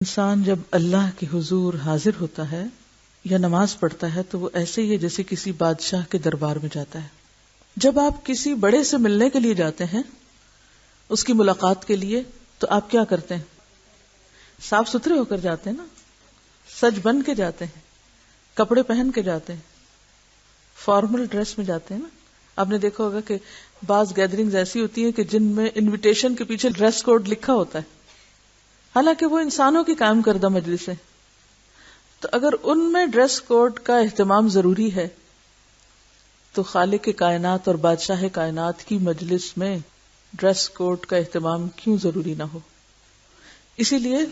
انسان جب اللہ کے حضور حاضر ہوتا ہے یا نماز پڑھتا ہے تو وہ ایسے ہی ہے جیسے کسی بادشاہ کے دربار میں جاتا ہے. جب آپ کسی بڑے سے ملنے کے لیے جاتے ہیں، اس کی ملاقات کے لیے، تو آپ کیا کرتے ہیں؟ صاف ستھرے ہو کر جاتے ہیں نا، سج بن کے جاتے ہیں، کپڑے پہن کے جاتے ہیں، فارمل ڈریس میں جاتے ہیں نا. آپ نے دیکھا ہوگا کہ بعض گیدرنگز ایسی ہوتی ہیں کہ جن میں انویٹیشن کے پیچھے ڈریس کوڈ لکھا ہوتا ہے، حالانکہ وہ انسانوں کی قائم کردہ مجلس ہے. تو اگر ان میں ڈریس کوڈ کا اہتمام ضروری ہے تو خالق کائنات اور بادشاہ کائنات کی مجلس میں ڈریس کوڈ کا اہتمام کیوں ضروری نہ ہو؟ اسی لیے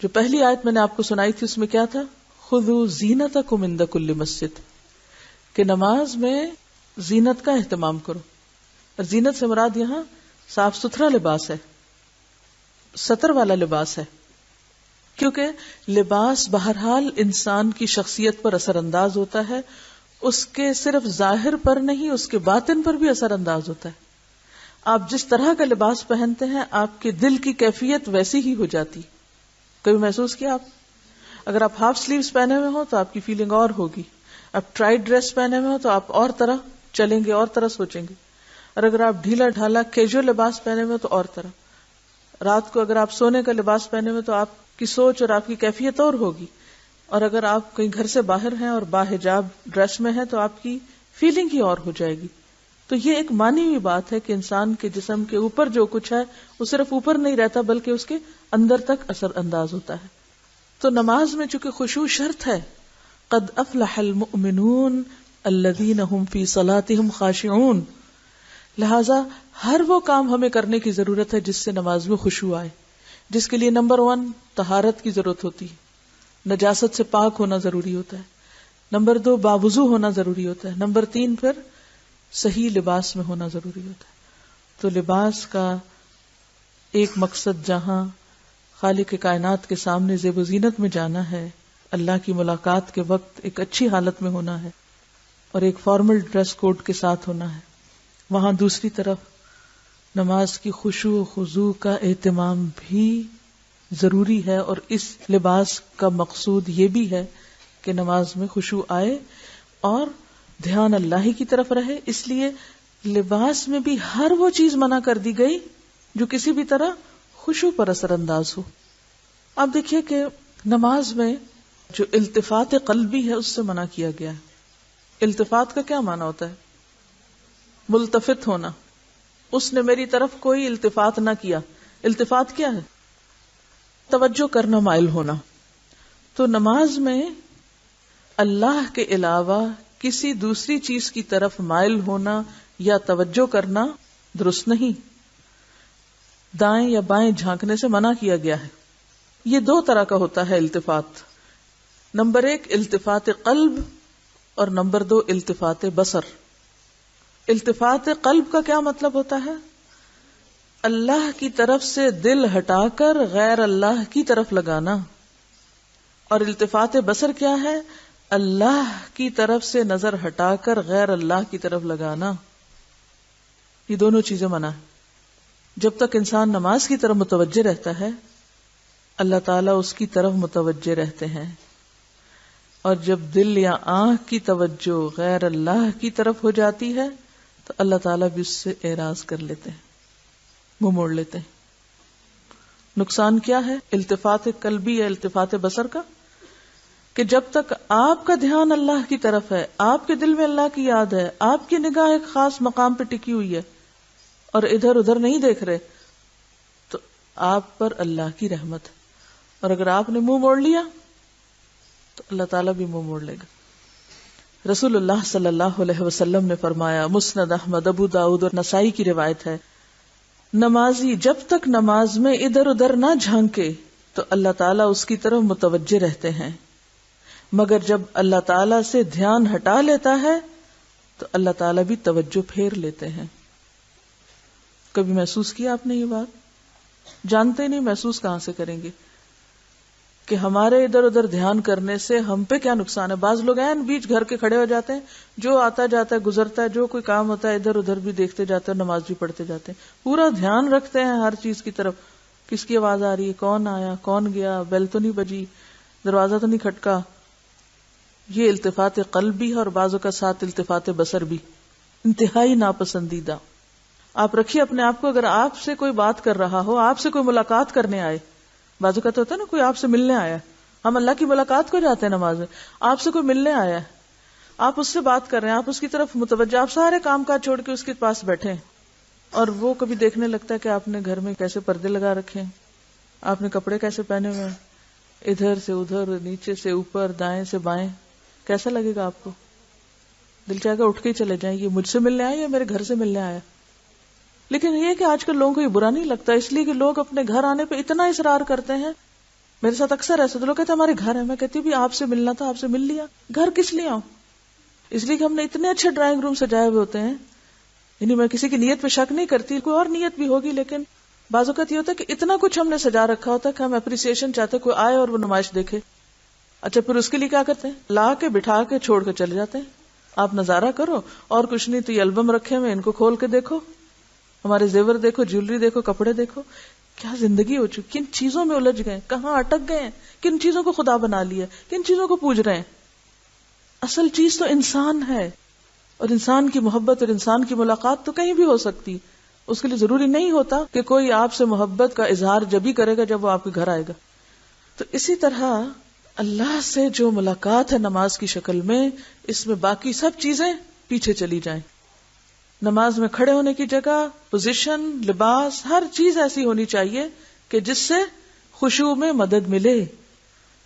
جو پہلی آیت میں نے آپ کو سنائی تھی اس میں کیا تھا؟ خذوا زینتکم عند کل مسجد، کہ نماز میں زینت کا اہتمام کرو. اور زینت سے مراد یہاں صاف ستھرا لباس ہے، ستر والا لباس ہے، کیونکہ لباس بہرحال انسان کی شخصیت پر اثر انداز ہوتا ہے، اس کے صرف ظاہر پر نہیں، اس کے باطن پر بھی اثر انداز ہوتا ہے. آپ جس طرح کا لباس پہنتے ہیں آپ کے دل کی کیفیت ویسی ہی ہو جاتی. کبھی محسوس کیا آپ؟ اگر آپ ہاف سلیوز پہنے ہوئے ہو تو آپ کی فیلنگ اور ہوگی، آپ ٹائٹ ڈریس پہنے ہوئے ہو تو آپ اور طرح چلیں گے، اور طرح سوچیں گے. اور اگر آپ ڈھیلا ڈھالا کیجول لباس پہنے ہوئے تو اور طرح. رات کو اگر آپ سونے کا لباس پہنے ہوئے تو آپ کی سوچ اور آپ کی کیفیت اور ہوگی. اور اگر آپ کہیں گھر سے باہر ہیں اور باحجاب ڈریس میں ہیں تو آپ کی فیلنگ ہی اور ہو جائے گی. تو یہ ایک مانی ہوئی بات ہے کہ انسان کے جسم کے اوپر جو کچھ ہے وہ صرف اوپر نہیں رہتا بلکہ اس کے اندر تک اثر انداز ہوتا ہے. تو نماز میں چونکہ خشوع شرط ہے، قد افلح المؤمنون الذین هم فی صلاتهم خاشعون، لہذا ہر وہ کام ہمیں کرنے کی ضرورت ہے جس سے نماز میں خشوع آئے، جس کے لیے نمبر 1 طہارت کی ضرورت ہوتی ہے، نجاست سے پاک ہونا ضروری ہوتا ہے. نمبر 2 باوضو ہونا ضروری ہوتا ہے. نمبر 3 پھر صحیح لباس میں ہونا ضروری ہوتا ہے. تو لباس کا ایک مقصد جہاں خالق کائنات کے سامنے زیب و زینت میں جانا ہے، اللہ کی ملاقات کے وقت ایک اچھی حالت میں ہونا ہے اور ایک فارمل ڈریس کوڈ کے ساتھ ہونا ہے، وہاں دوسری طرف نماز کی خشوع و خضوع کا اہتمام بھی ضروری ہے. اور اس لباس کا مقصود یہ بھی ہے کہ نماز میں خشوع آئے اور دھیان اللہ ہی کی طرف رہے. اس لیے لباس میں بھی ہر وہ چیز منع کر دی گئی جو کسی بھی طرح خشوع پر اثر انداز ہو. آپ دیکھیے کہ نماز میں جو التفات قلبی ہے اس سے منع کیا گیا ہے. التفات کا کیا معنی ہوتا ہے؟ ملتفت ہونا. اس نے میری طرف کوئی التفات نہ کیا. التفات کیا ہے؟ توجہ کرنا، مائل ہونا. تو نماز میں اللہ کے علاوہ کسی دوسری چیز کی طرف مائل ہونا یا توجہ کرنا درست نہیں. دائیں یا بائیں جھانکنے سے منع کیا گیا ہے. یہ 2 طرح کا ہوتا ہے التفات. نمبر 1 التفات قلب اور نمبر 2 التفات بصر. التفات قلب کا کیا مطلب ہوتا ہے؟ اللہ کی طرف سے دل ہٹا کر غیر اللہ کی طرف لگانا. اور التفات بصر کیا ہے؟ اللہ کی طرف سے نظر ہٹا کر غیر اللہ کی طرف لگانا. یہ دونوں چیزیں منع ہے. جب تک انسان نماز کی طرف متوجہ رہتا ہے اللہ تعالیٰ اس کی طرف متوجہ رہتے ہیں، اور جب دل یا آنکھ کی توجہ غیر اللہ کی طرف ہو جاتی ہے تو اللہ تعالیٰ بھی اس سے اعراض کر لیتے ہیں، منہ موڑ لیتے ہیں. نقصان کیا ہے التفات قلبی یا التفات بصر کا؟ کہ جب تک آپ کا دھیان اللہ کی طرف ہے، آپ کے دل میں اللہ کی یاد ہے، آپ کی نگاہ ایک خاص مقام پہ ٹکی ہوئی ہے اور ادھر ادھر نہیں دیکھ رہے، تو آپ پر اللہ کی رحمت ہے. اور اگر آپ نے منہ موڑ لیا تو اللہ تعالیٰ بھی منہ موڑ لے گا. رسول اللہ صلی اللہ علیہ وسلم نے فرمایا، مسند احمد، ابو داؤد اور نسائی کی روایت ہے، نمازی جب تک نماز میں ادھر ادھر نہ جھانکے تو اللہ تعالیٰ اس کی طرف متوجہ رہتے ہیں، مگر جب اللہ تعالیٰ سے دھیان ہٹا لیتا ہے تو اللہ تعالیٰ بھی توجہ پھیر لیتے ہیں. کبھی محسوس کیا آپ نے یہ بات؟ جانتے نہیں، محسوس کہاں سے کریں گے کہ ہمارے ادھر ادھر دھیان کرنے سے ہم پہ کیا نقصان ہے. بعض لوگ ہیں بیچ گھر کے کھڑے ہو جاتے ہیں، جو آتا جاتا ہے گزرتا ہے، جو کوئی کام ہوتا ہے ادھر ادھر بھی دیکھتے جاتے ہیں، نماز بھی پڑھتے جاتے ہیں، پورا دھیان رکھتے ہیں ہر چیز کی طرف، کس کی آواز آ رہی ہے، کون آیا، کون گیا، بیل تو نہیں بجی، دروازہ تو نہیں کھٹکا. یہ التفات قلب بھی ہے اور بعضوں کا ساتھ التفات بصر بھی، انتہائی ناپسندیدہ. آپ رکھیے اپنے آپ کو، اگر آپ سے کوئی بات کر رہا ہو، آپ سے کوئی ملاقات کرنے آئے، بعضوں کا تو ہوتا ہے نا کوئی آپ سے ملنے آیا، ہم اللہ کی ملاقات کو جاتے ہیں نماز میں، آپ سے کوئی ملنے آیا ہے، آپ اس سے بات کر رہے ہیں، آپ اس کی طرف متوجہ، آپ سارے کام کاج چھوڑ کے اس کے پاس بیٹھے ہیں، اور وہ کبھی دیکھنے لگتا ہے کہ آپ نے گھر میں کیسے پردے لگا رکھے ہیں، آپ نے کپڑے کیسے پہنے ہوئے ہیں، ادھر سے ادھر، نیچے سے اوپر، دائیں سے بائیں، کیسا لگے گا آپ کو؟ دل چاہے گا اٹھ کے ہی چلے جائیں، یہ مجھ سے ملنے آیا یا میرے گھر سے ملنے آیا. لیکن یہ کہ آج کل لوگوں کو یہ برا نہیں لگتا، اس لیے کہ لوگ اپنے گھر آنے پہ اتنا اصرار کرتے ہیں. میرے ساتھ اکثر ایسا تو لوگ کہتے ہیں ہمارے گھر ہے، میں کہتی ہوں بھی آپ سے ملنا تھا، آپ سے مل لیا. گھر کس لیے آؤں؟ اس لیے کہ ہم نے اتنے اچھے ڈرائنگ روم سجائے ہوئے ہوتے ہیں. یعنی میں کسی کی نیت پہ شک نہیں کرتی، کوئی اور نیت بھی ہوگی، لیکن بعض اوقات یہ ہوتا ہے کہ اتنا کچھ ہم نے سجا رکھا ہوتا ہے کہ ہم اپریسیشن چاہتے ہیں کوئی آئے اور وہ نمائش دیکھے. اچھا پھر اس کے لیے کیا کرتے ہیں؟ لا کے بٹھا کے چھوڑ کے چلے جاتے ہیں. آپ نظارہ کرو، اور کچھ نہیں تو یہ البم رکھے ہوئے، ان کو کھول کے دیکھو، ہمارے زیور دیکھو، جیولری دیکھو، کپڑے دیکھو. کیا زندگی ہو چکی، کن چیزوں میں الجھ گئے، کہاں اٹک گئے ہیں، کن چیزوں کو خدا بنا لیا، کن چیزوں کو پوج رہے ہیں. اصل چیز تو انسان ہے، اور انسان کی محبت اور انسان کی ملاقات تو کہیں بھی ہو سکتی. اس کے لیے ضروری نہیں ہوتا کہ کوئی آپ سے محبت کا اظہار جب ہی کرے گا جب وہ آپ کے گھر آئے گا. تو اسی طرح اللہ سے جو ملاقات ہے نماز کی شکل میں، اس میں باقی سب چیزیں پیچھے چلی جائیں. نماز میں کھڑے ہونے کی جگہ، پوزیشن، لباس، ہر چیز ایسی ہونی چاہیے کہ جس سے خشوع میں مدد ملے.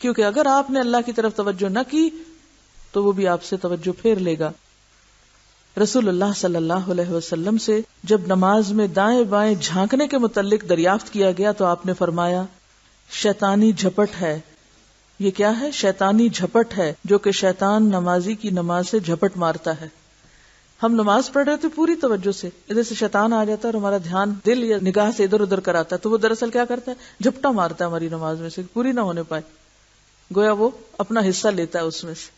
کیونکہ اگر آپ نے اللہ کی طرف توجہ نہ کی تو وہ بھی آپ سے توجہ پھیر لے گا. رسول اللہ صلی اللہ علیہ وسلم سے جب نماز میں دائیں بائیں جھانکنے کے متعلق دریافت کیا گیا تو آپ نے فرمایا شیطانی جھپٹ ہے. یہ کیا ہے؟ شیطانی جھپٹ ہے، جو کہ شیطان نمازی کی نماز سے جھپٹ مارتا ہے. ہم نماز پڑھ رہے تھے پوری توجہ سے، ادھر سے شیطان آ جاتا ہے اور ہمارا دھیان دل یا نگاہ سے ادھر ادھر کراتا ہے، تو وہ دراصل کیا کرتا ہے؟ جھپٹا مارتا ہے ہماری نماز میں سے، پوری نہ ہونے پائے، گویا وہ اپنا حصہ لیتا ہے اس میں سے.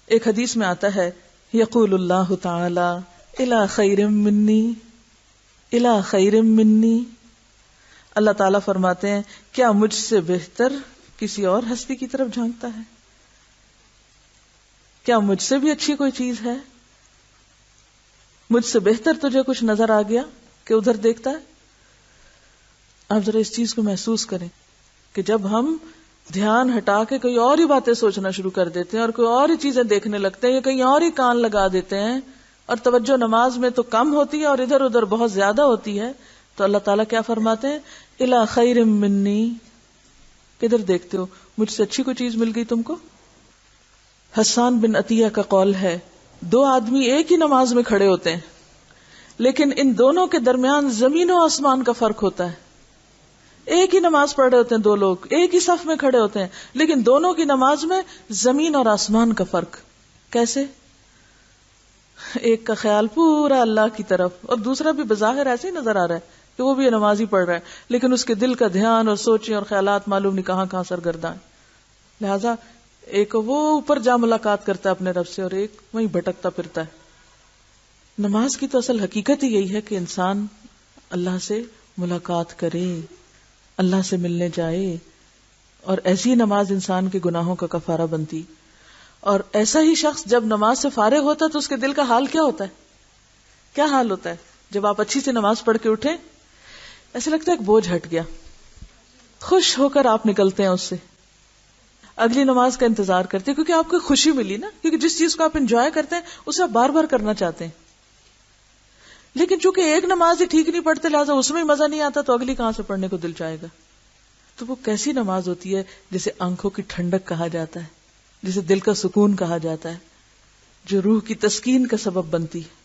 ایک حدیث میں آتا ہے یقول اللہ تعالی الی خیر منی، الی خیر منی، اللہ تعالیٰ فرماتے ہیں کیا مجھ سے بہتر کسی اور ہستی کی طرف جھانکتا ہے؟ کیا مجھ سے بھی اچھی کوئی چیز ہے؟ مجھ سے بہتر تجھے کچھ نظر آ گیا کہ ادھر دیکھتا ہے؟ آپ ذرا اس چیز کو محسوس کریں کہ جب ہم دھیان ہٹا کے کوئی اور ہی باتیں سوچنا شروع کر دیتے ہیں اور کوئی اور ہی چیزیں دیکھنے لگتے ہیں یا کہیں اور ہی کان لگا دیتے ہیں اور توجہ نماز میں تو کم ہوتی ہے اور ادھر ادھر بہت زیادہ ہوتی ہے، تو اللہ تعالیٰ کیا فرماتے ہیں؟ الی خیر منی، کدھر دیکھتے ہو؟ مجھ سے اچھی کوئی چیز مل گئی تم کو؟ حسان بن عطیہ کا قول ہے دو آدمی ایک ہی نماز میں کھڑے ہوتے ہیں لیکن ان دونوں کے درمیان زمین و آسمان کا فرق ہوتا ہے. ایک ہی نماز پڑھ رہے ہوتے ہیں دو لوگ، ایک ہی صف میں کھڑے ہوتے ہیں، لیکن دونوں کی نماز میں زمین اور آسمان کا فرق. کیسے؟ ایک کا خیال پورا اللہ کی طرف اور دوسرا بھی بظاہر ایسے ہی نظر آ رہا ہے کہ وہ بھی نماز ہی پڑھ رہا ہے، لیکن اس کے دل کا دھیان اور سوچیں اور خیالات معلوم نہیں کہاں کہاں سرگرداں ہیں. لہذا ایک وہ اوپر جا ملاقات کرتا ہے اپنے رب سے اور ایک وہیں بھٹکتا پھرتا ہے. نماز کی تو اصل حقیقت ہی یہی ہے کہ انسان اللہ سے ملاقات کرے، اللہ سے ملنے جائے، اور ایسی نماز انسان کے گناہوں کا کفارہ بنتی. اور ایسا ہی شخص جب نماز سے فارغ ہوتا ہے تو اس کے دل کا حال کیا ہوتا ہے؟ کیا حال ہوتا ہے جب آپ اچھی سے نماز پڑھ کے اٹھیں؟ ایسا لگتا ہے ایک بوجھ ہٹ گیا، خوش ہو کر آپ نکلتے ہیں اس سے، اگلی نماز کا انتظار کرتے ہیں کیونکہ آپ کو خوشی ملی نا، کیونکہ جس چیز کو آپ انجوائے کرتے ہیں اسے آپ بار بار کرنا چاہتے ہیں. لیکن چونکہ ایک نماز ہی ٹھیک نہیں پڑھتے لہٰذا اس میں ہی مزہ نہیں آتا تو اگلی کہاں سے پڑھنے کو دل چاہے گا. تو وہ کیسی نماز ہوتی ہے جسے آنکھوں کی ٹھنڈک کہا جاتا ہے، جسے دل کا سکون کہا جاتا ہے، جو روح کی تسکین کا سبب بنتی ہے،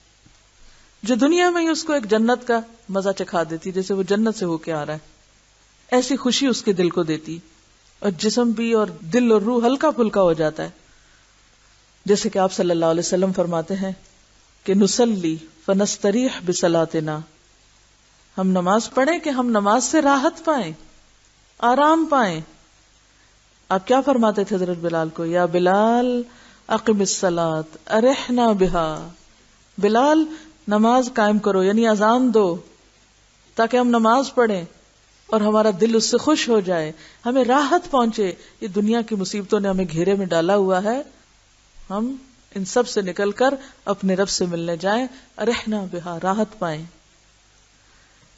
جو دنیا میں ہی اس کو ایک جنت کا مزہ چکھا دیتی جیسے وہ جنت سے ہو کے آ رہا ہے. ایسی خوشی اس کے دل کو دیتی اور جسم بھی اور دل اور روح ہلکا پھلکا ہو جاتا ہے. جیسے کہ آپ صلی اللہ علیہ وسلم فرماتے ہیں کہ نصلی فنستریح بصلاتنا، ہم نماز پڑھیں کہ ہم نماز سے راحت پائیں، آرام پائیں. آپ کیا فرماتے تھے حضرت بلال کو؟ یا بلال اقم الصلاۃ ارحنا بہا، بلال نماز قائم کرو، یعنی اذان دو تاکہ ہم نماز پڑھیں اور ہمارا دل اس سے خوش ہو جائے، ہمیں راحت پہنچے. یہ دنیا کی مصیبتوں نے ہمیں گھیرے میں ڈالا ہوا ہے، ہم ان سب سے نکل کر اپنے رب سے ملنے جائیں، ارحنا بہا، راحت پائیں.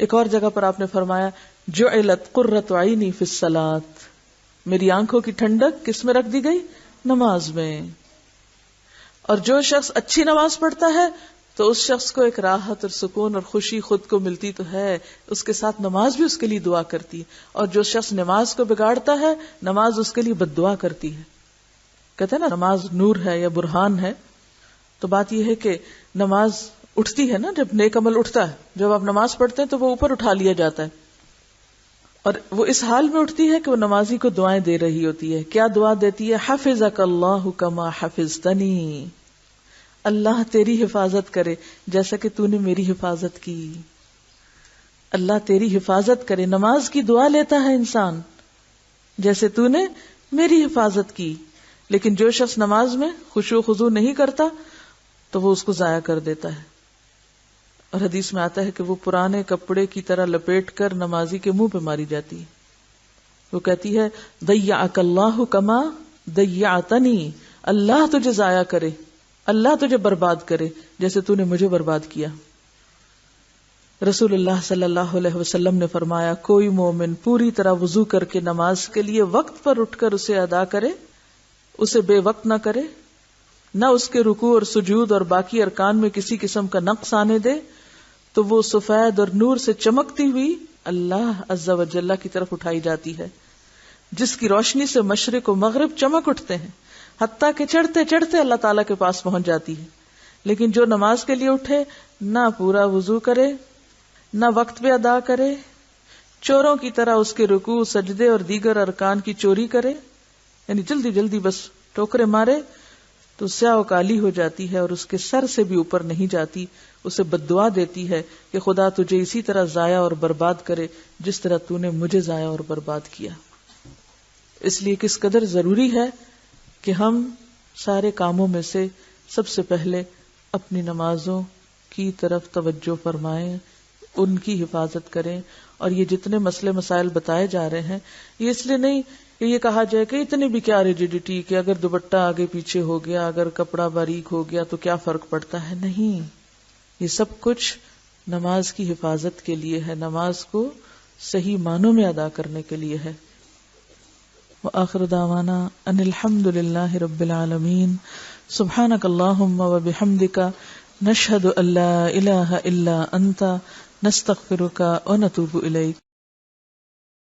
ایک اور جگہ پر آپ نے فرمایا جعلت قرۃ عینی فی الصلاۃ، میری آنکھوں کی ٹھنڈک کس میں رکھ دی گئی؟ نماز میں. اور جو شخص اچھی نماز پڑھتا ہے تو اس شخص کو ایک راحت اور سکون اور خوشی خود کو ملتی تو ہے، اس کے ساتھ نماز بھی اس کے لیے دعا کرتی ہے. اور جو شخص نماز کو بگاڑتا ہے نماز اس کے لیے بد دعا کرتی ہے. کہتے ہیں نا نماز نور ہے یا برہان ہے. تو بات یہ ہے کہ نماز اٹھتی ہے نا، جب نیک عمل اٹھتا ہے، جب آپ نماز پڑھتے ہیں تو وہ اوپر اٹھا لیا جاتا ہے، اور وہ اس حال میں اٹھتی ہے کہ وہ نمازی کو دعائیں دے رہی ہوتی ہے. کیا دعا دیتی ہے؟ حفظک اللہ کما حفظتنی، اللہ تیری حفاظت کرے جیسا کہ تو نے میری حفاظت کی. اللہ تیری حفاظت کرے، نماز کی دعا لیتا ہے انسان جیسے تو نے میری حفاظت کی. لیکن جو شخص نماز میں خشوع و خضوع نہیں کرتا تو وہ اس کو ضائع کر دیتا ہے. اور حدیث میں آتا ہے کہ وہ پرانے کپڑے کی طرح لپیٹ کر نمازی کے منہ پہ ماری جاتی ہے. وہ کہتی ہے ضیعک اللہ کما ضیعتنی، اللہ تجھے ضائع کرے، اللہ تجھے برباد کرے جیسے تو نے مجھے برباد کیا. رسول اللہ صلی اللہ علیہ وسلم نے فرمایا کوئی مومن پوری طرح وضو کر کے نماز کے لیے وقت پر اٹھ کر اسے ادا کرے، اسے بے وقت نہ کرے، نہ اس کے رکوع اور سجود اور باقی ارکان میں کسی قسم کا نقص آنے دے، تو وہ سفید اور نور سے چمکتی ہوئی اللہ عز و جل کی طرف اٹھائی جاتی ہے، جس کی روشنی سے مشرق و مغرب چمک اٹھتے ہیں، حتیٰ کہ چڑھتے چڑھتے اللہ تعالیٰ کے پاس پہنچ جاتی ہے. لیکن جو نماز کے لیے اٹھے نہ پورا وضو کرے، نہ وقت پہ ادا کرے، چوروں کی طرح اس کے رکوع، سجدے اور دیگر ارکان کی چوری کرے، یعنی جلدی جلدی بس ٹوکرے مارے، تو سیاہ و کالی ہو جاتی ہے اور اس کے سر سے بھی اوپر نہیں جاتی. اسے بد دعا دیتی ہے کہ خدا تجھے اسی طرح ضائع اور برباد کرے جس طرح تو نے مجھے ضائع اور برباد کیا. اس لیے کس قدر ضروری ہے کہ ہم سارے کاموں میں سے سب سے پہلے اپنی نمازوں کی طرف توجہ فرمائیں، ان کی حفاظت کریں. اور یہ جتنے مسئلے مسائل بتائے جا رہے ہیں یہ اس لیے نہیں کہ یہ کہا جائے کہ اتنی بھی کیا ریجیڈیٹی کہ اگر دوپٹہ آگے پیچھے ہو گیا، اگر کپڑا باریک ہو گیا تو کیا فرق پڑتا ہے. نہیں، یہ سب کچھ نماز کی حفاظت کے لیے ہے، نماز کو صحیح معنوں میں ادا کرنے کے لیے ہے. وآخر دعوانا ان الحمد للہ رب العالمین. سبحانک اللہم وبحمدک، نشہد ان لا الہ الا انت، نستغفرک ونتوب الیک.